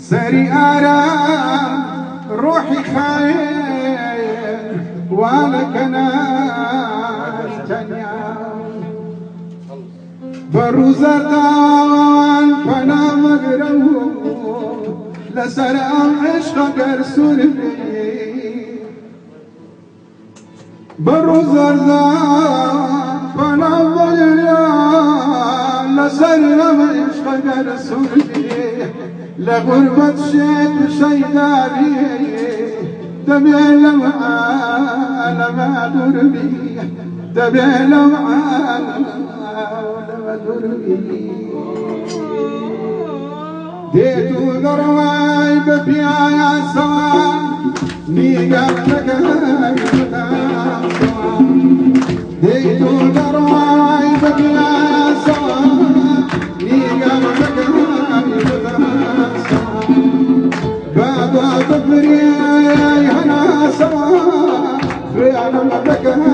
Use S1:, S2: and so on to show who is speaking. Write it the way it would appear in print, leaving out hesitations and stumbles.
S1: سري آرام روحي خايف وانا كناش تنيا بروز اردان فنا مقرو لسرام عشق قرسول بي بروز اردان فنا مقرو لسرام عشق قرسول بي لغربة شيء شيداري دمي لمعان ما دربي دمي لمعان ما دربي ديتو درواي ببيايا سوا نيقام لقاي بتام سوا ديتو درواي ببيايا سوا نيقام لقاي بتام سوا بابا تفري هنا سوا في عالم بكاي